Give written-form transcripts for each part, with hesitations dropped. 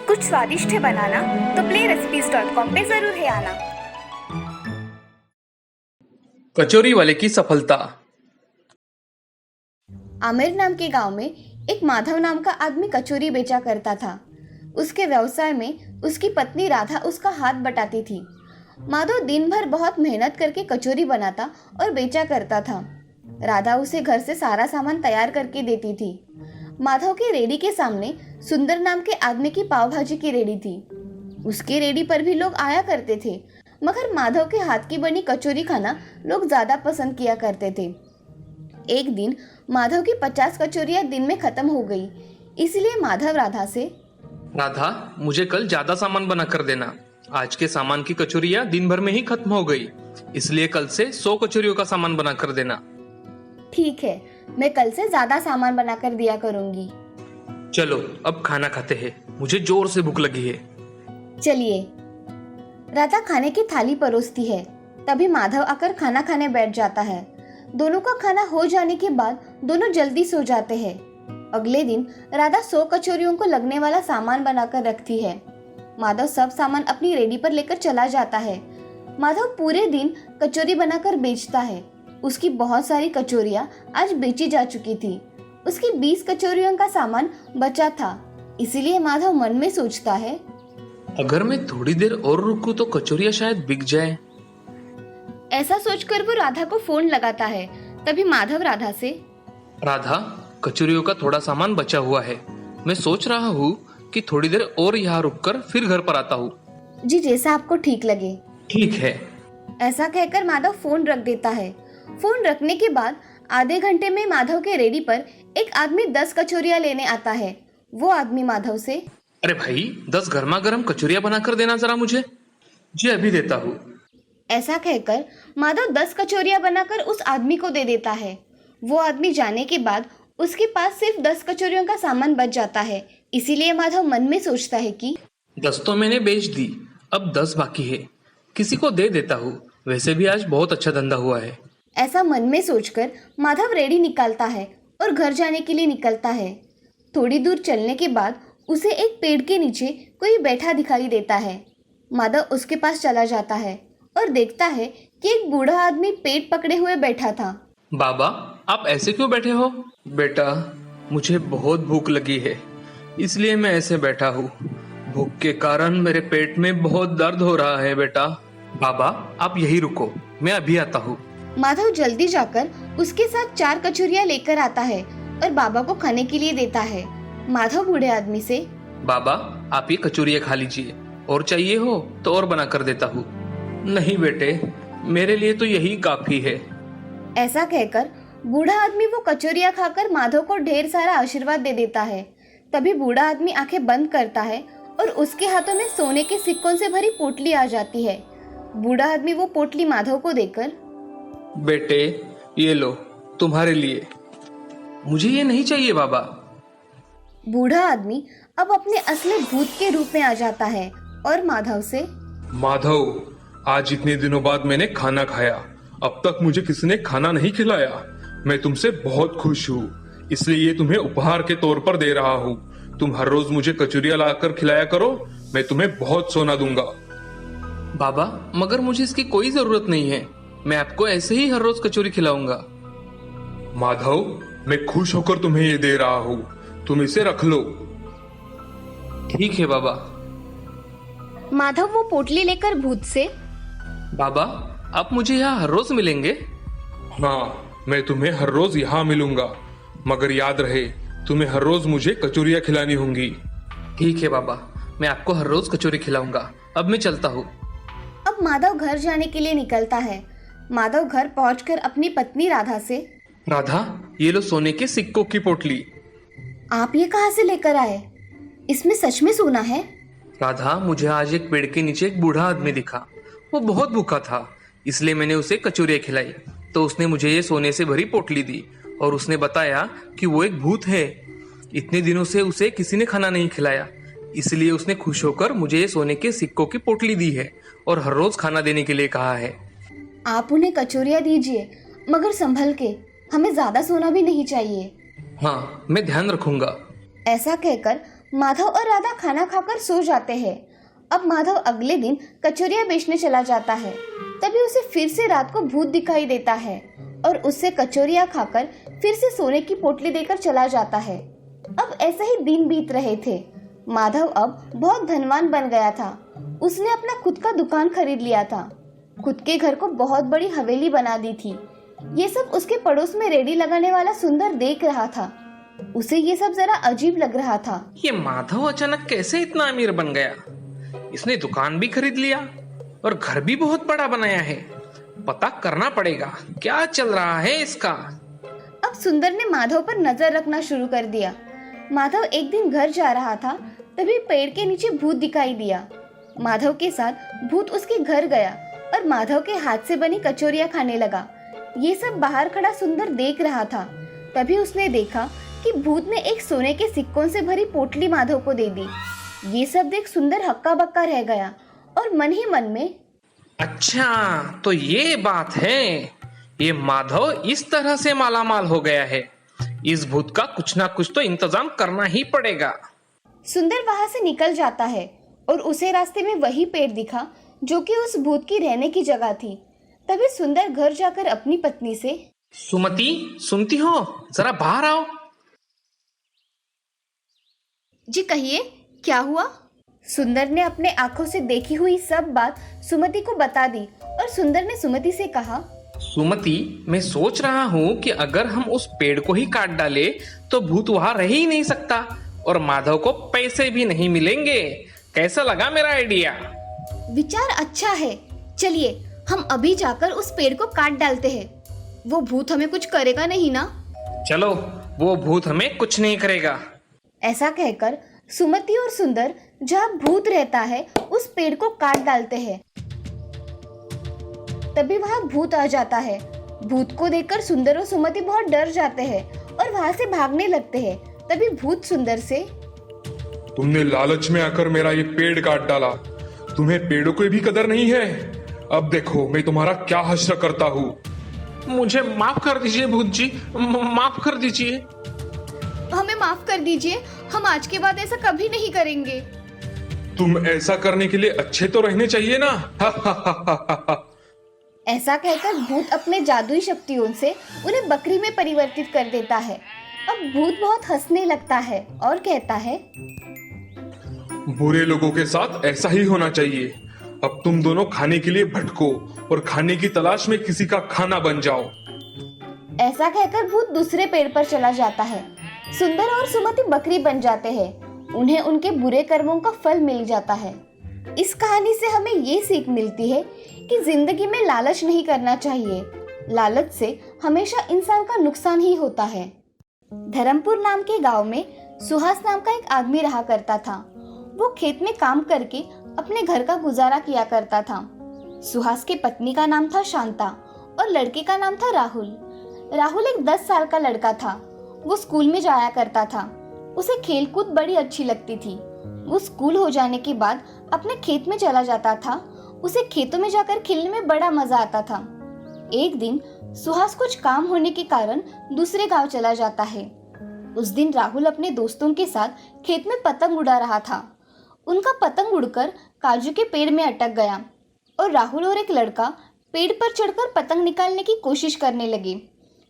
कुछ स्वादिष्ट है बनाना तो playrecipes.com पे जरूर है आना। कचौरी वाले की सफलता। आमिर नाम के गांव में एक माधव नाम का आदमी कचौरी बेचा करता था। उसके व्यवसाय में उसकी पत्नी राधा उसका हाथ बटाती थी। माधव दिन भर बहुत मेहनत करके कचौरी बनाता और बेचा करता था। राधा उसे घर से सारा सामान तैयार करके देती थी। माधव की रेडी के सामने सुंदर नाम के आदमी की पाव भाजी की रेडी थी। उसकी रेडी पर भी लोग आया करते थे, मगर माधव के हाथ की बनी कचौरी खाना लोग ज्यादा पसंद किया करते थे। एक दिन माधव की 50 कचौरियां दिन में खत्म हो गई, इसलिए माधव राधा से, राधा, मुझे कल ज्यादा सामान बना कर देना। आज के सामान की कचौरियां दिन भर में ही खत्म हो गई, इसलिए कल से 100 कचौरियों का सामान बना कर देना। ठीक है, मैं कल से ज्यादा सामान बनाकर दिया करूंगी। चलो अब खाना खाते हैं, मुझे जोर से भूख लगी है। चलिए। राधा खाने की थाली परोसती है, तभी माधव आकर खाना खाने बैठ जाता है। दोनों का खाना हो जाने के बाद दोनों जल्दी सो जाते हैं। अगले दिन राधा 100 कचौरियों को लगने वाला सामान बनाकर रखती है। माधव सब सामान अपनी रेडी पर लेकर चला जाता है। माधव पूरे दिन कचौरी बनाकर बेचता है। उसकी बहुत सारी कचौरियां आज बेची जा चुकी थी। उसकी 20 कचौरियों का सामान बचा था, इसीलिए माधव मन में सोचता है, अगर मैं थोड़ी देर और रुकूं तो कचौरियां शायद बिक जाए। ऐसा सोचकर वो राधा को फोन लगाता है। तभी माधव राधा से, राधा, कचौरियों का थोड़ा सामान बचा हुआ है। मैं सोच रहा हूँ कि थोड़ी देर और यहाँ रुककर फिर घर पर आता हूँ। जी, जैसा आपको ठीक लगे। ठीक है। ऐसा कहकर माधव फोन रख देता है। फोन रखने के बाद आधे घंटे में माधव के रेडी पर एक आदमी 10 कचौरियां लेने आता है। वो आदमी माधव से, अरे भाई, 10 गर्मा गर्म कचौरियां बना कर देना जरा मुझे। जी अभी देता हूँ। ऐसा कहकर माधव 10 कचौरियां बनाकर उस आदमी को दे देता है। वो आदमी जाने के बाद उसके पास सिर्फ 10 कचौरियों का सामान बच जाता है, इसीलिए माधव मन में सोचता है कि 10 तो मैंने बेच दी, अब 10 बाकी है, किसी को दे देता हूँ। वैसे भी आज बहुत अच्छा धंधा हुआ है। ऐसा मन में सोचकर माधव रेडी निकालता है और घर जाने के लिए निकलता है। थोड़ी दूर चलने के बाद उसे एक पेड़ के नीचे कोई बैठा दिखाई देता है। माधव उसके पास चला जाता है और देखता है कि एक बूढ़ा आदमी पेट पकड़े हुए बैठा था। बाबा, आप ऐसे क्यों बैठे हो? बेटा, मुझे बहुत भूख लगी है, इसलिए मैं ऐसे बैठा हूँ। भूख के कारण मेरे पेट में बहुत दर्द हो रहा है बेटा। बाबा, आप यही रुको, मैं अभी आता हूँ। माधव जल्दी जाकर उसके साथ 4 कचौरियां लेकर आता है और बाबा को खाने के लिए देता है। माधव बूढ़े आदमी से, बाबा, आप ये कचौरियां खा लीजिए, और चाहिए हो तो और बना कर देता हूँ। नहीं बेटे, मेरे लिए तो यही काफी है। ऐसा कहकर बूढ़ा आदमी वो कचौरियां खाकर माधव को ढेर सारा आशीर्वाद दे देता है। तभी बूढ़ा आदमी आंखें बंद करता है और उसके हाथों में सोने के सिक्कों से भरी पोटली आ जाती है। बूढ़ा आदमी वो पोटली माधव को देकर, बेटे, ये लो, तुम्हारे लिए। मुझे ये नहीं चाहिए बाबा। बूढ़ा आदमी अब अपने असली भूत के रूप में आ जाता है और माधव से, माधव, आज इतने दिनों बाद मैंने खाना खाया। अब तक मुझे किसी ने खाना नहीं खिलाया। मैं तुमसे बहुत खुश हूँ, इसलिए ये तुम्हें उपहार के तौर पर दे रहा हूँ। तुम हर रोज मुझे कचौरियां लाकर खिलाया करो, मैं तुम्हें बहुत सोना दूंगा। बाबा, मगर मुझे इसकी कोई जरूरत नहीं है, मैं आपको ऐसे ही हर रोज कचौरी खिलाऊंगा। माधव, मैं खुश होकर तुम्हें ये दे रहा हूँ, तुम इसे रख लो। ठीक है बाबा। माधव वो पोटली लेकर भूत से, बाबा, आप मुझे यहाँ हर रोज मिलेंगे? हाँ, मैं तुम्हें हर रोज यहाँ मिलूंगा, मगर याद रहे तुम्हें हर रोज मुझे कचौरियां खिलानी होंगी। ठीक है बाबा, मैं आपको हर रोज कचौरी खिलाऊंगा। अब मैं चलता हूँ। अब माधव घर जाने के लिए निकलता है। माधव घर पहुंचकर अपनी पत्नी राधा से, राधा, ये लो सोने के सिक्कों की पोटली। आप ये कहाँ से लेकर आए? इसमें सच में सोना है? राधा, मुझे आज एक पेड़ के नीचे एक बूढ़ा आदमी दिखा। वो बहुत भूखा था, इसलिए मैंने उसे कचौरियां खिलाई, तो उसने मुझे ये सोने से भरी पोटली दी और उसने बताया कि वो एक भूत है। इतने दिनों से उसे किसी ने खाना नहीं खिलाया, इसलिए उसने खुश होकर मुझे ये सोने के सिक्कों की पोटली दी है और हर रोज खाना देने के लिए कहा है। आप उन्हें कचौरियां दीजिए, मगर संभल के, हमें ज्यादा सोना भी नहीं चाहिए। हाँ, मैं ध्यान रखूंगा। ऐसा कहकर माधव और राधा खाना खाकर सो जाते हैं। अब माधव अगले दिन कचौरियाँ बेचने चला जाता है। तभी उसे फिर से रात को भूत दिखाई देता है और उससे कचौरियाँ खाकर फिर से सोने की पोटली देकर चला जाता है। अब ऐसे ही दिन बीत रहे थे। माधव अब बहुत धनवान बन गया था। उसने अपना खुद का दुकान खरीद लिया था। खुद के घर को बहुत बड़ी हवेली बना दी थी। ये सब उसके पड़ोस में रेडी लगाने वाला सुंदर देख रहा था। उसे ये सब जरा अजीब लग रहा था। ये माधव अचानक कैसे इतना अमीर बन गया? इसने दुकान भी खरीद लिया और घर भी बहुत बड़ा बनाया है। पता करना पड़ेगा क्या चल रहा है इसका। अब सुंदर ने माधव पर नजर रखना शुरू कर दिया। माधव एक दिन घर जा रहा था, तभी पेड़ के नीचे भूत दिखाई दिया। माधव के साथ भूत उसके घर गया और माधव के हाथ से बनी कचौरियाँ खाने लगा। ये सब बाहर खड़ा सुंदर देख रहा था। तभी उसने देखा कि भूत ने एक सोने के सिक्कों से भरी पोटली माधव को दे दी। ये सब देख सुंदर हक्का बक्का रह गया और मन ही मन में, अच्छा तो ये बात है। ये माधव इस तरह से मालामाल हो गया है। इस भूत का कुछ ना कुछ तो इंतजाम करना ही पड़ेगा। सुंदर वहां से निकल जाता है और उसे रास्ते में वही पेड़ दिखा जो कि उस भूत की रहने की जगह थी। तभी सुंदर घर जाकर अपनी पत्नी से, सुमति सुनती हो, जरा बाहर आओ। जी कहिए, क्या हुआ? सुंदर ने अपने आंखों से देखी हुई सब बात सुमति को बता दी और सुंदर ने सुमति से कहा, सुमति, मैं सोच रहा हूँ कि अगर हम उस पेड़ को ही काट डाले तो भूत वहां रह ही नहीं सकता और माधव को पैसे भी नहीं मिलेंगे। कैसा लगा मेरा आइडिया? विचार अच्छा है। चलिए हम अभी जाकर उस पेड़ को काट डालते हैं। वो भूत हमें कुछ करेगा नहीं ना? चलो, वो भूत हमें कुछ नहीं करेगा। ऐसा कहकर सुमति और सुंदर जहाँ भूत रहता है उस पेड़ को काट डालते हैं। तभी वहाँ भूत आ जाता है। भूत को देखकर सुंदर और सुमति बहुत डर जाते हैं और वहाँ से भागने लगते हैं। तभी भूत सुंदर से, तुमने लालच में आकर मेरा ये पेड़ काट डाला। तुम्हें पेड़ों की भी कदर नहीं है। अब देखो मैं तुम्हारा क्या हश्र करता हूँ। मुझे माफ कर दीजिए भूत जी, माफ कर दीजिए। हमें माफ कर दीजिए, हम आज के बाद ऐसा कभी नहीं करेंगे। तुम ऐसा करने के लिए अच्छे तो रहने चाहिए ना। ऐसा कहकर भूत अपने जादुई शक्तियों से उन्हें बकरी में परिवर्तित कर देता है। अब भूत बहुत हंसने लगता है और कहता है, बुरे लोगों के साथ ऐसा ही होना चाहिए। अब तुम दोनों खाने के लिए भटको और खाने की तलाश में किसी का खाना बन जाओ। ऐसा कहकर भूत दूसरे पेड़ पर चला जाता है। सुंदर और सुमति बकरी बन जाते हैं। उन्हें उनके बुरे कर्मों का फल मिल जाता है। इस कहानी से हमें ये सीख मिलती है कि जिंदगी में लालच नहीं करना चाहिए। लालच से हमेशा इंसान का नुकसान ही होता है। धर्मपुर नाम के गांव में सुहास नाम का एक आदमी रहा करता था। वो खेत में काम करके अपने घर का गुजारा किया करता था। सुहास की पत्नी का नाम था शांता और लड़के का नाम था राहुल। राहुल एक 10 साल का लड़का था। वो स्कूल में जाया करता था। उसे खेलकूद बड़ी अच्छी लगती थी। वो स्कूल हो जाने के बाद अपने खेत में चला जाता था। उसे खेतों में जाकर खेलने में बड़ा मजा आता था। एक दिन सुहास कुछ काम होने के कारण दूसरे गांव चला जाता है। उस दिन राहुल अपने दोस्तों के साथ खेत में पतंग उड़ा रहा था। उनका पतंग उड़कर काजू के पेड़ में अटक गया और राहुल और एक लड़का पेड़ पर चढ़कर पतंग निकालने की कोशिश करने लगे।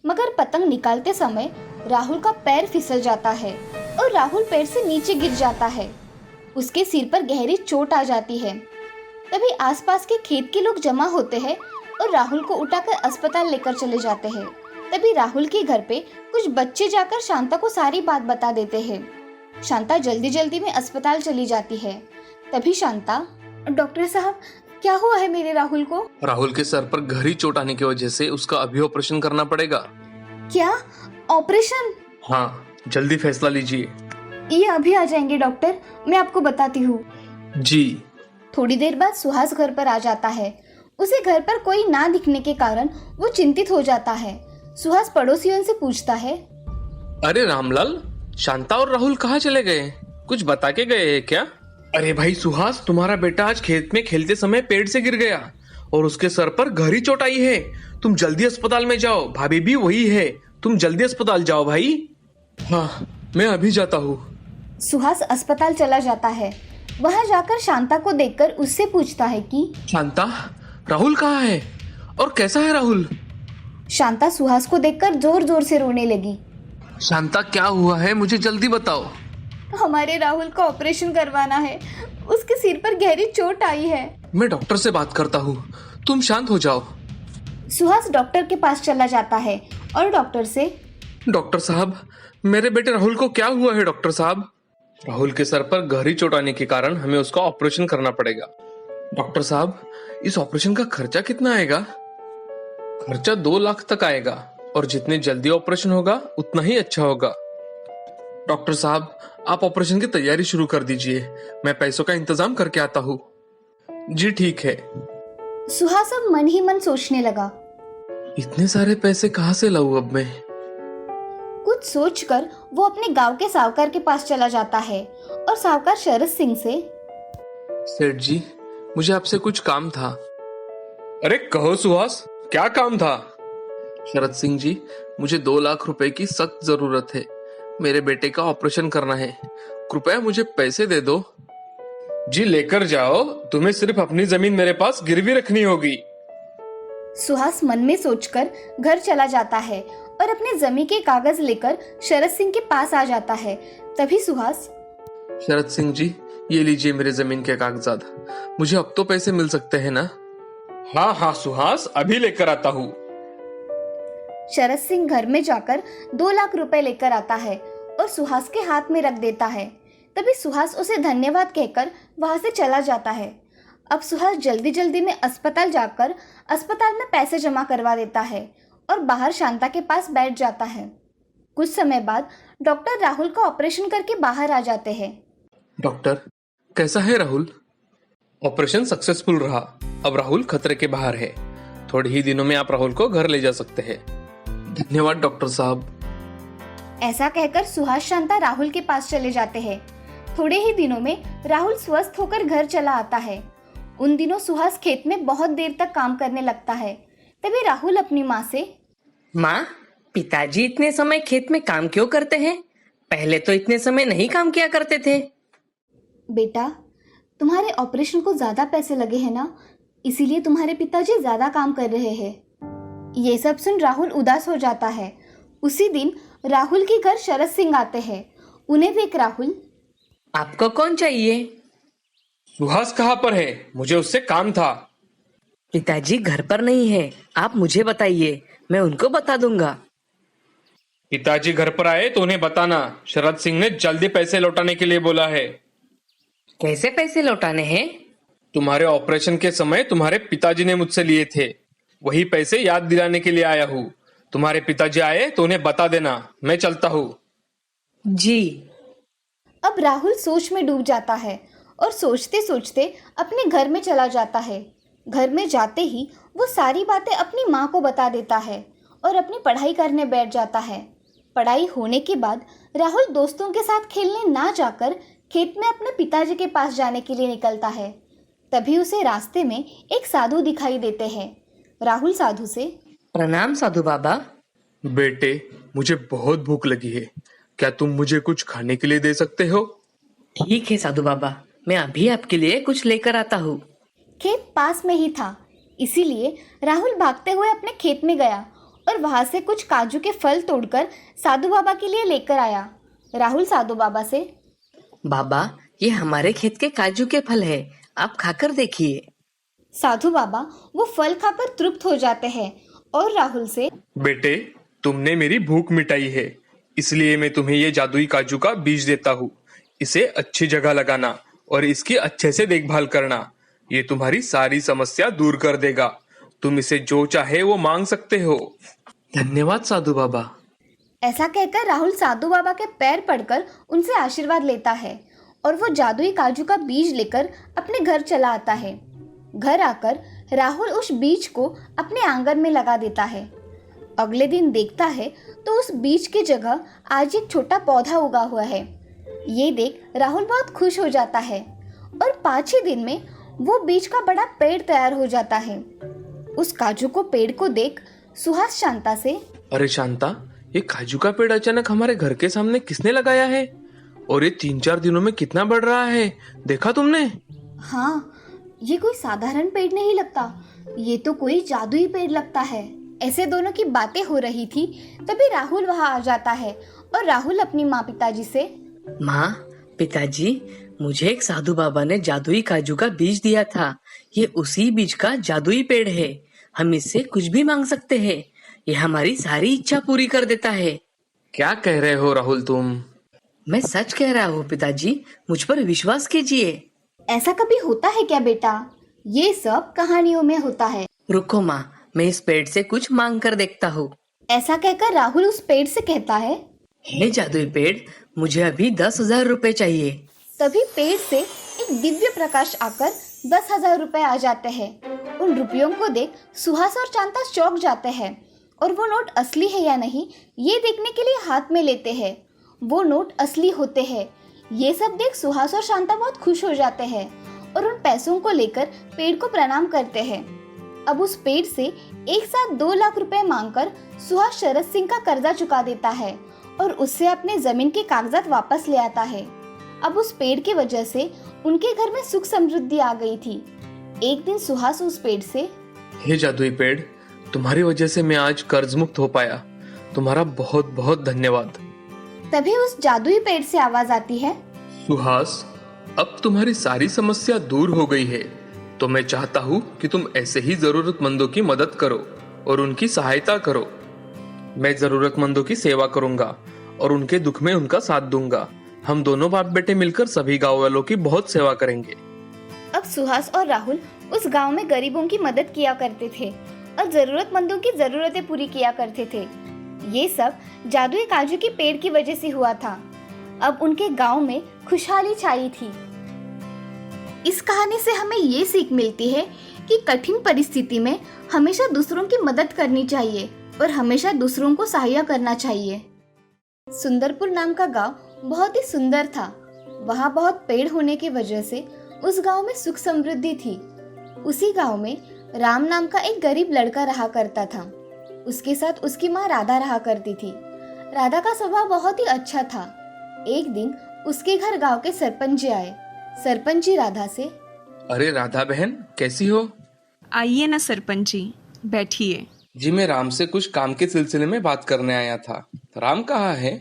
मगर पतंग निकालते समय राहुल का पैर फिसल जाता है और राहुल पेड़ से नीचे गिर जाता है। उसके सिर पर गहरी चोट आ जाती है। तभी आसपास के खेत के लोग जमा होते हैं और राहुल को उठाकर अस्पताल लेकर चले जाते हैं। तभी राहुल के घर पे कुछ बच्चे जाकर शांता को सारी बात बता देते हैं। शांता जल्दी जल्दी में अस्पताल चली जाती है। तभी शांता, डॉक्टर साहब क्या हुआ है मेरे राहुल को? राहुल के सर पर गहरी चोट आने की वजह से उसका अभी ऑपरेशन करना पड़ेगा। क्या ऑपरेशन? हाँ, जल्दी फैसला लीजिए। ये अभी आ जाएंगे डॉक्टर, मैं आपको बताती हूँ। जी। थोड़ी देर बाद सुहास घर पर आ जाता है। उसे घर पर कोई ना दिखने के कारण वो चिंतित हो जाता है। सुहास पड़ोसियों से पूछता है, अरे रामलाल, शांता और राहुल कहाँ चले गए? कुछ बता के गए हैं क्या? अरे भाई सुहास, तुम्हारा बेटा आज खेत में खेलते समय पेड़ से गिर गया और उसके सर पर गहरी चोट आई है। तुम जल्दी अस्पताल में जाओ, भाभी भी वही है, तुम जल्दी अस्पताल जाओ भाई। हाँ, मैं अभी जाता हूँ। सुहास अस्पताल चला जाता है। वहां जाकर शांता को देखकर उससे पूछता है कि शांता, राहुल कहाँ है और कैसा है राहुल? शांता सुहास को देखकर जोर जोर से रोने लगी। शांता, क्या हुआ है, मुझे जल्दी बताओ। हमारे राहुल को ऑपरेशन करवाना है, उसके सिर पर गहरी चोट आई है। मैं डॉक्टर से बात करता हूँ, तुम शांत हो जाओ। सुहास डॉक्टर के पास चला जाता है और डॉक्टर से डॉक्टर साहब, मेरे बेटे राहुल को क्या हुआ है डॉक्टर साहब? राहुल के सर पर गहरी चोट आने के कारण हमें उसका ऑपरेशन करना पड़ेगा। डॉक्टर साहब, इस ऑपरेशन का खर्चा कितना आएगा? खर्चा 2 लाख तक आएगा और जितने जल्दी ऑपरेशन होगा उतना ही अच्छा होगा। डॉक्टर साहब, आप ऑपरेशन की तैयारी शुरू कर दीजिए, मैं पैसों का इंतजाम करके आता हूँ। जी ठीक है। सुहास अब मन ही मन सोचने लगा। इतने सारे पैसे कहाँ से लाऊं अब मैं? कुछ सोचकर वो अपने गांव के साहूकार के पास चला जाता है और साहूकार शरद सिंह से सेठ जी, मुझे आपसे कुछ काम था। अरे कहो सुहास, क्या काम था? शरद सिंह जी, मुझे 2 लाख रुपए की सख्त जरूरत है। मेरे बेटे का ऑपरेशन करना है, कृपया मुझे पैसे दे दो। जी लेकर जाओ, तुम्हें सिर्फ अपनी जमीन मेरे पास गिरवी रखनी होगी। सुहास मन में सोचकर घर चला जाता है और अपने जमीन के कागज लेकर शरद सिंह के पास आ जाता है। तभी सुहास शरद सिंह जी, ये लीजिए मेरे जमीन के कागजात। मुझे अब तो पैसे मिल सकते हैं ना? हाँ हाँ सुहास, अभी लेकर आता हूँ। शरद सिंह घर में जाकर 2 लाख रुपए लेकर आता है और सुहास के हाथ में रख देता है। तभी सुहास उसे धन्यवाद कहकर वहां से चला जाता है। अब सुहास जल्दी जल्दी में अस्पताल जाकर अस्पताल में पैसे जमा करवा देता है और बाहर शांता के पास बैठ जाता है। कुछ समय बाद डॉक्टर राहुल का ऑपरेशन करके बाहर आ जाते हैं। डॉक्टर, कैसा है राहुल? ऑपरेशन सक्सेसफुल रहा, अब राहुल खतरे के बाहर है। थोड़े ही दिनों में आप राहुल को घर ले जा सकते हैं। धन्यवाद डॉक्टर साहब। ऐसा कहकर सुहास शांता राहुल के पास चले जाते हैं। थोड़े ही दिनों में राहुल स्वस्थ होकर घर चला आता है। उन दिनों सुहास खेत में बहुत देर तक काम करने लगता है। तभी राहुल अपनी माँ से माँ, पिताजी इतने समय खेत में काम क्यों करते हैं? पहले तो इतने समय नहीं काम किया करते थे। बेटा, तुम्हारे ऑपरेशन को ज्यादा पैसे लगे हैं ना, इसीलिए तुम्हारे पिताजी ज्यादा काम कर रहे हैं। ये सब सुन राहुल उदास हो जाता है। उसी दिन राहुल के घर शरद सिंह आते हैं। उन्हें देख राहुल आपको कौन चाहिए? सुहास कहाँ पर है? मुझे उससे काम था। पिताजी घर पर नहीं है, आप मुझे बताइए, मैं उनको बता दूंगा। पिताजी घर पर आए तो उन्हें बताना। शरद सिंह ने जल्दी पैसे लौटाने के लिए बोला है। कैसे पैसे लौटाने हैं? तुम्हारे ऑपरेशन के समय तुम्हारे पिताजी ने मुझसे लिए थे, वही पैसे याद दिलाने के लिए आया हूँ। तुम्हारे पिताजी आए तो उन्हें बता देना। मैं चलता हूँ। जी। अब राहुल सोच में डूब जाता है और सोचते सोचते अपने घर में चला जाता है। घर में जाते ही वो सारी बातें अपनी माँ को बता देता है और अपनी पढ़ाई करने बैठ जाता है। पढ़ाई होने के बाद राहुल दोस्तों के साथ खेलने ना जाकर खेत में अपने पिताजी के पास जाने के लिए निकलता है। तभी उसे रास्ते में एक साधु दिखाई देते हैं। राहुल साधु से प्रणाम साधु बाबा। बेटे, मुझे बहुत भूख लगी है, क्या तुम मुझे कुछ खाने के लिए दे सकते हो? ठीक है साधु बाबा, मैं अभी आपके लिए कुछ लेकर आता हूँ। खेत पास में ही था, इसीलिए राहुल भागते हुए अपने खेत में गया और वहां से कुछ काजू के फल तोड़कर साधु बाबा के लिए लेकर आया। राहुल साधु बाबा से बाबा, ये हमारे खेत के काजू के फल है, आप खाकर देखिए। साधु बाबा वो फल खाकर तृप्त हो जाते हैं और राहुल से बेटे, तुमने मेरी भूख मिटाई है, इसलिए मैं तुम्हें ये जादुई काजू का बीज देता हूँ। इसे अच्छी जगह लगाना और इसकी अच्छे से देखभाल करना। ये तुम्हारी सारी समस्या दूर कर देगा। तुम इसे जो चाहे वो मांग सकते हो। धन्यवाद साधु बाबा। ऐसा कहकर राहुल साधु बाबा के पैर पड़कर उनसे आशीर्वाद लेता है और वो जादुई काजू का बीज लेकर अपने घर चला आता है। घर आकर राहुल उस बीज को अपने आंगन में लगा देता है। अगले दिन देखता है तो उस बीज की जगह आज एक छोटा पौधा उगा हुआ है। ये देख राहुल बहुत खुश हो जाता है और 5 ही दिन में वो बीज का बड़ा पेड़ तैयार हो जाता है। उस काजू को पेड़ को देख सुहास शांता से अरे शांता, ये काजू का पेड़ अचानक हमारे घर के सामने किसने लगाया है? और ये 3-4 दिनों में कितना बढ़ रहा है, देखा तुमने? हाँ, ये कोई साधारण पेड़ नहीं लगता, ये तो कोई जादुई पेड़ लगता है। ऐसे दोनों की बातें हो रही थी, तभी राहुल वहाँ आ जाता है और राहुल अपनी माँ पिताजी से, माँ, पिताजी, मुझे एक साधु बाबा ने जादुई काजू का बीज दिया था। ये उसी बीज का जादुई पेड़ है। हम इससे कुछ भी मांग सकते हैं। ये हमारी सारी इच्छा पूरी कर देता है। क्या कह रहे हो राहुल तुम? मैं सच कह रहा हूँ पिताजी, मुझ पर विश्वास कीजिए। ऐसा कभी होता है क्या बेटा? ये सब कहानियों में होता है। रुको माँ, मैं इस पेड़ से कुछ मांग कर देखता हूँ। ऐसा कहकर राहुल उस पेड़ से कहता है, हे जादुई पेड़, मुझे अभी 10,000 रुपए चाहिए। तभी पेड़ से एक दिव्य प्रकाश आकर 10,000 रुपए आ जाते हैं। उन रुपयों को देख सुहास और शांता चौंक जाते हैं और वो नोट असली है या नहीं ये देखने के लिए हाथ में लेते हैं। वो नोट असली होते हैं। ये सब देख सुहास और शांता बहुत खुश हो जाते हैं और उन पैसों को लेकर पेड़ को प्रणाम करते हैं। अब उस पेड़ से एक साथ 2 लाख रुपए मांगकर सुहास शरद सिंह का कर्जा चुका देता है और उससे अपने जमीन के कागजात वापस ले आता है। अब उस पेड़ की वजह से उनके घर में सुख समृद्धि आ गई थी। एक दिन सुहास उस पेड़ से, हे जादुई पेड़, तुम्हारी वजह से मैं आज कर्ज मुक्त हो पाया। तुम्हारा बहुत बहुत धन्यवाद। तभी उस जादुई पेड़ से आवाज आती है, सुहास, अब तुम्हारी सारी समस्या दूर हो गई है, तो मैं चाहता हूँ कि तुम ऐसे ही जरूरतमंदों की मदद करो और उनकी सहायता करो। मैं जरूरतमंदों की सेवा करूंगा और उनके दुख में उनका साथ दूंगा। हम दोनों बाप बेटे मिलकर सभी गांव वालों की बहुत सेवा करेंगे। अब सुहास और राहुल उस गांव में गरीबों की मदद किया करते थे और जरूरतमंदों की जरूरतें पूरी किया करते थे। ये सब जादुई काजू के पेड़ की वजह से हुआ था। अब उनके गांव में खुशहाली छाई थी। इस कहानी से हमें ये सीख मिलती है कि कठिन परिस्थिति में हमेशा दूसरों की मदद करनी चाहिए और हमेशा दूसरों को सहायता करना चाहिए। सुंदरपुर नाम का गांव बहुत ही सुंदर था। वहाँ बहुत पेड़ होने की वजह से उस गांव में सुख समृद्धि थी। उसी गांव में राम नाम का एक गरीब लड़का रहा करता था। उसके साथ उसकी माँ राधा रहा करती थी। राधा का स्वभाव बहुत ही अच्छा था। एक दिन उसके घर गांव के सरपंच जी आए। सरपंच जी राधा से, अरे राधा बहन, कैसी हो? आइए ना सरपंच जी, बैठिए। जी, मैं राम से कुछ काम के सिलसिले में बात करने आया था। राम कहाँ है?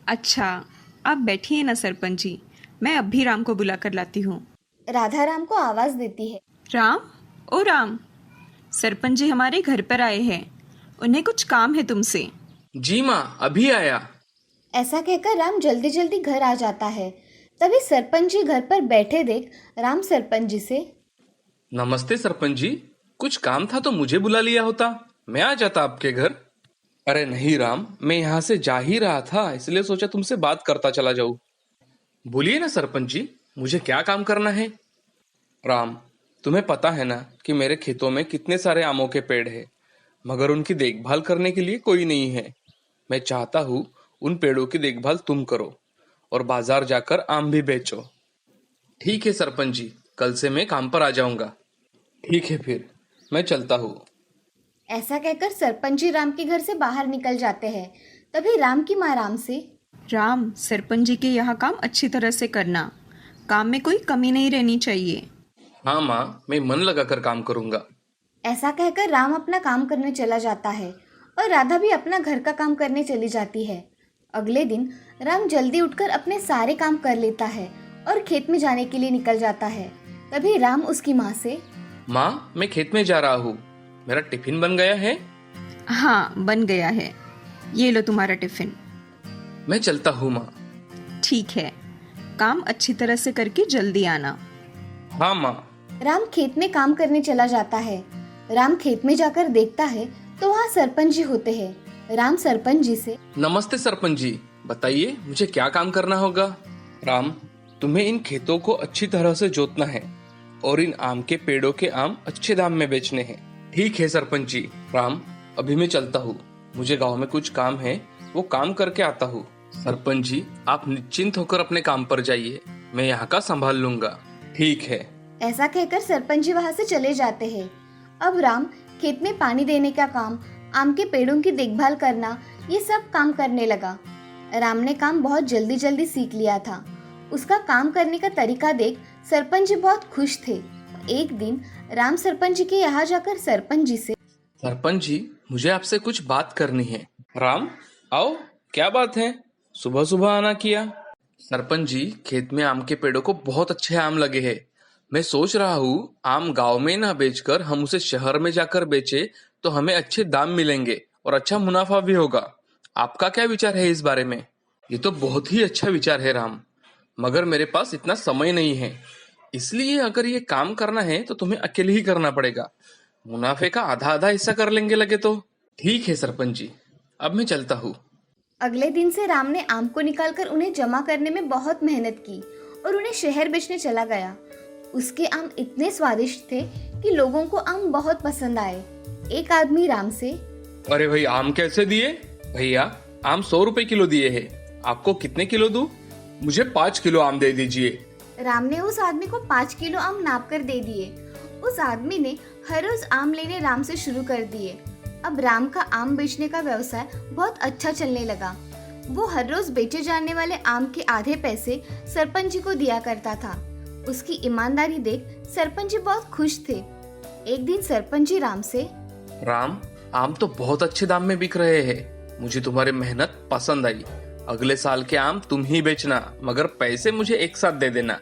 अच्छा, आप बैठिए ना सरपंच जी, मैं अभी राम को बुला कर लाती हूँ। राधा राम को आवाज देती है, राम, ओ राम, सरपंच जी हमारे घर पर आए हैं, उन्हें कुछ काम है तुमसे। जी माँ, अभी आया। ऐसा कहकर राम जल्दी जल्दी घर आ जाता है। तभी सरपंच जी घर पर बैठे देख राम सरपंच जी से, नमस्ते सरपंच जी, कुछ काम था तो मुझे बुला लिया होता, मैं आ जाता आपके घर। अरे नहीं राम, मैं यहाँ से जा ही रहा था, इसलिए सोचा तुमसे बात करता चला जाऊँ। बोलिए ना सरपंच जी, मुझे क्या काम करना है? राम, तुम्हें पता है ना कि मेरे खेतों में कितने सारे आमों के पेड़ हैं, मगर उनकी देखभाल करने के लिए कोई नहीं है। मैं चाहता हूँ उन पेड़ों की देखभाल तुम करो और बाजार जाकर आम भी बेचो। ठीक है सरपंच जी, कल से मैं काम पर आ जाऊंगा। ठीक है, फिर मैं चलता हूँ। ऐसा कहकर सरपंच जी राम के घर से बाहर निकल जाते हैं। तभी राम की माँ राम से, राम, सरपंच जी के यहाँ काम अच्छी तरह से करना, काम में कोई कमी नहीं रहनी चाहिए। हाँ माँ, मैं मन लगाकर काम करूंगा। ऐसा कहकर राम अपना काम करने चला जाता है और राधा भी अपना घर का काम करने चली जाती है। अगले दिन राम जल्दी उठकर अपने सारे काम कर लेता है और खेत में जाने के लिए निकल जाता है। तभी राम उसकी माँ से, माँ, मैं खेत में जा रहा हूँ, मेरा टिफिन बन गया है? हाँ, बन गया है, ये लो तुम्हारा टिफिन। मैं चलता हूँ माँ। ठीक है, काम अच्छी तरह से करके जल्दी आना। हाँ माँ। राम खेत में काम करने चला जाता है। राम खेत में जाकर देखता है तो वहाँ सरपंच जी होते हैं। राम सरपंच जी से, नमस्ते सरपंच जी, बताइए मुझे क्या काम करना होगा? राम, तुम्हें इन खेतों को अच्छी तरह से जोतना है और इन आम के पेड़ों के आम अच्छे दाम में बेचने हैं। ठीक है सरपंच जी। राम, अभी मैं चलता हूँ, मुझे गांव में कुछ काम है, वो काम करके आता हूँ। सरपंच जी, आप निश्चिंत होकर अपने काम पर जाइए, मैं यहाँ का संभाल लूंगा। ठीक है। ऐसा कहकर सरपंच जी वहाँ से चले जाते हैं। अब राम खेत में पानी देने का काम, आम के पेड़ों की देखभाल करना, ये सब काम करने लगा। राम ने काम बहुत जल्दी जल्दी सीख लिया था। उसका काम करने का तरीका देख सरपंच जी बहुत खुश थे। एक दिन राम सरपंच जी के यहाँ जाकर सरपंच जी से, सरपंच जी, मुझे आपसे कुछ बात करनी है। राम, आओ, क्या बात है? सुबह सुबह आना किया। सरपंच जी, खेत में आम के पेड़ों को बहुत अच्छे आम लगे हैं। मैं सोच रहा हूँ आम गांव में ना बेचकर हम उसे शहर में जाकर बेचे तो हमें अच्छे दाम मिलेंगे और अच्छा मुनाफा भी होगा। आपका क्या विचार है इस बारे में? ये तो बहुत ही अच्छा विचार है राम, मगर मेरे पास इतना समय नहीं है। इसलिए अगर ये काम करना है तो तुम्हें अकेले ही करना पड़ेगा। मुनाफे का आधा आधा हिस्सा कर लेंगे लगे तो। ठीक है सरपंच जी, अब मैं चलता हूँ। अगले दिन से राम ने आम को निकालकर उन्हें जमा करने में बहुत मेहनत की और उन्हें शहर बेचने चला गया। उसके आम इतने स्वादिष्ट थे कि लोगों को आम बहुत पसंद आए। एक आदमी राम से, अरे भाई, आम कैसे दिए? भैया, आम 100 रुपए किलो दिए हैं। आपको कितने किलो दूं? मुझे 5 किलो आम दे दीजिए। राम ने उस आदमी को 5 किलो आम नाप कर दे दिए। उस आदमी ने हर रोज आम लेने राम से शुरू कर दिए। अब राम का आम बेचने का व्यवसाय बहुत अच्छा चलने लगा। वो हर रोज बेचे जाने वाले आम के आधे पैसे सरपंच जी को दिया करता था। उसकी ईमानदारी देख सरपंच जी बहुत खुश थे। एक दिन सरपंच जी राम से, राम, आम तो बहुत अच्छे दाम में बिक रहे हैं। मुझे तुम्हारी मेहनत पसंद आई। अगले साल के आम तुम ही बेचना, मगर पैसे मुझे एक साथ दे देना।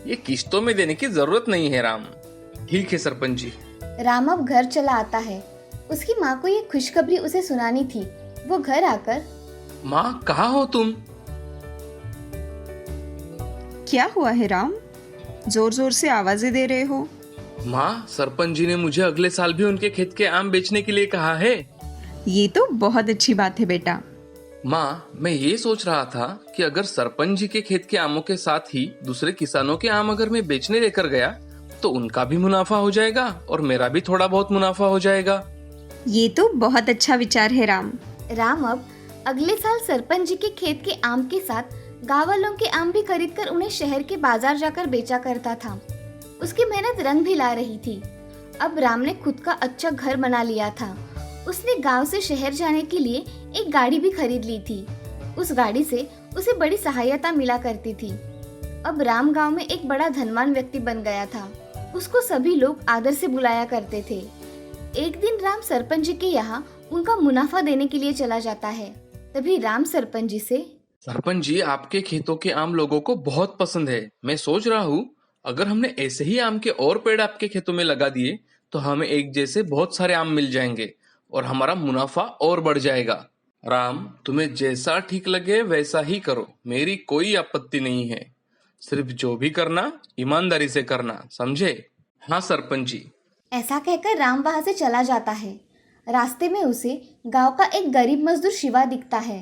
ये किश्तों में देने की जरूरत नहीं है राम। ठीक है सरपंच जी। राम अब घर चला आता है। उसकी माँ को ये खुशखबरी उसे सुनानी थी। वो घर आकर, माँ, कहाँ हो तुम? क्या हुआ है राम? जोर जोर से आवाजें दे रहे हो। माँ, सरपंच जी ने मुझे अगले साल भी उनके खेत के आम बेचने के लिए कहा है। ये तो बहुत अच्छी बात है बेटा। माँ, मैं ये सोच रहा था कि अगर सरपंच जी के खेत के आमों के साथ ही दूसरे किसानों के आम अगर मैं बेचने लेकर गया तो उनका भी मुनाफा हो जाएगा और मेरा भी थोड़ा बहुत मुनाफा हो जाएगा। ये तो बहुत अच्छा विचार है राम। राम अब अगले साल सरपंच जी के खेत के आम के साथ गाँव वालों के आम भी खरीदकर उन्हें शहर के बाजार जाकर बेचा करता था। उसकी मेहनत रंग भी ला रही थी। अब राम ने खुद का अच्छा घर बना लिया था। उसने गांव से शहर जाने के लिए एक गाड़ी भी खरीद ली थी। उस गाड़ी से उसे बड़ी सहायता मिला करती थी। अब राम गांव में एक बड़ा धनवान व्यक्ति बन गया था। उसको सभी लोग आदर से बुलाया करते थे। एक दिन राम सरपंच जी के यहाँ उनका मुनाफा देने के लिए चला जाता है। तभी राम सरपंच जी से, सरपंच जी, आपके खेतों के आम लोगों को बहुत पसंद है। मैं सोच रहा हूँ अगर हमने ऐसे ही आम के और पेड़ आपके खेतों में लगा दिए तो हमें एक जैसे बहुत सारे आम मिल जाएंगे और हमारा मुनाफा और बढ़ जाएगा। राम, तुम्हें जैसा ठीक लगे वैसा ही करो, मेरी कोई आपत्ति नहीं है। सिर्फ जो भी करना ईमानदारी से करना, समझे? हाँ सरपंच जी। ऐसा कहकर राम वहां से चला जाता है। रास्ते में उसे गांव का एक गरीब मजदूर शिवा दिखता है।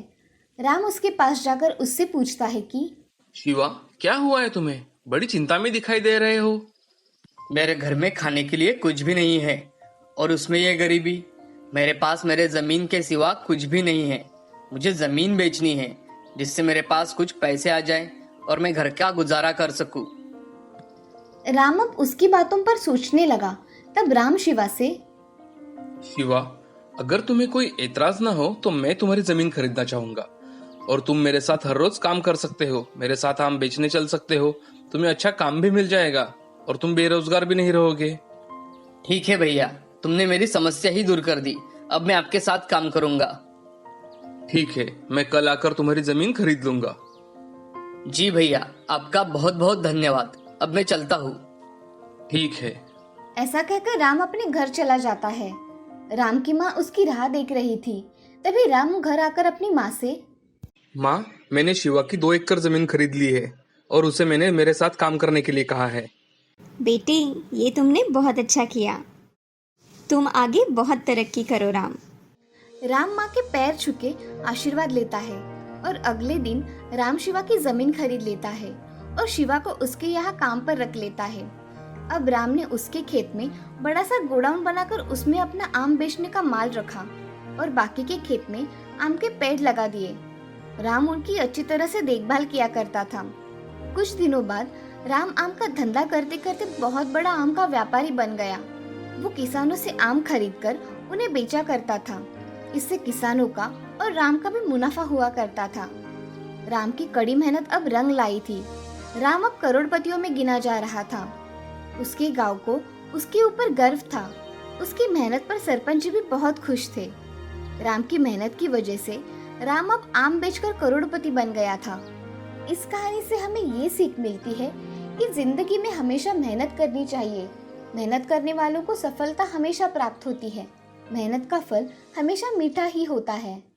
राम उसके पास जाकर उससे पूछता है कि, शिवा, क्या हुआ है तुम्हें? बड़ी चिंता में दिखाई दे रहे हो। मेरे घर में खाने के लिए कुछ भी नहीं है और उसमें ये गरीबी। मेरे पास मेरे जमीन के सिवा कुछ भी नहीं है। मुझे जमीन बेचनी है जिससे मेरे पास कुछ पैसे आ जाए और मैं घर का गुजारा कर सकूं। राम अब उसकी बातों पर सोचने लगा। तब राम शिवा से, शिवा, अगर तुम्हें कोई एतराज ना हो तो मैं तुम्हारी जमीन खरीदना चाहूंगा और तुम मेरे साथ हर रोज काम कर सकते हो। मेरे साथ आम बेचने चल सकते हो। तुम्हें अच्छा काम भी मिल जाएगा और तुम बेरोजगार भी नहीं रहोगे। ठीक है भैया, तुमने मेरी समस्या ही दूर कर दी। अब मैं आपके साथ काम करूंगा। ठीक है, मैं कल आकर तुम्हारी जमीन खरीद लूंगा। जी भैया, आपका बहुत बहुत धन्यवाद। अब मैं चलता हूँ। ठीक है। ऐसा कहकर राम अपने घर चला जाता है। राम की माँ उसकी राह देख रही थी। तभी राम घर आकर अपनी माँ से, माँ, मैंने शिवा की 2 एकड़ जमीन खरीद ली है और उसे मैंने मेरे साथ काम करने के लिए कहा है। बेटे, ये तुमने बहुत अच्छा किया। तुम आगे बहुत तरक्की करो राम। राम माँ के पैर छूके आशीर्वाद लेता है और अगले दिन राम शिवा की जमीन खरीद लेता है और शिवा को उसके यहाँ काम पर रख लेता है। अब राम ने उसके खेत में बड़ा सा गोडाउन बनाकर उसमें अपना आम बेचने का माल रखा और बाकी के खेत में आम के पेड़ लगा दिए। राम उनकी अच्छी तरह से देखभाल किया करता था। कुछ दिनों बाद राम आम का धंधा करते करते बहुत बड़ा आम का व्यापारी बन गया। वो किसानों से आम खरीदकर उन्हें बेचा करता था। इससे किसानों का और राम का भी मुनाफा हुआ करता था। राम की कड़ी मेहनत अब रंग लाई थी। राम अब करोड़पतियों में गिना जा रहा था। उसके गांव को उसके ऊपर गर्व था। उसकी मेहनत पर सरपंच भी बहुत खुश थे। राम की मेहनत की वजह से राम अब आम बेचकर करोड़पति बन गया था। इस कहानी से हमें ये सीख मिलती है कि जिंदगी में हमेशा मेहनत करनी चाहिए। मेहनत करने वालों को सफलता हमेशा प्राप्त होती है। मेहनत का फल हमेशा मीठा ही होता है।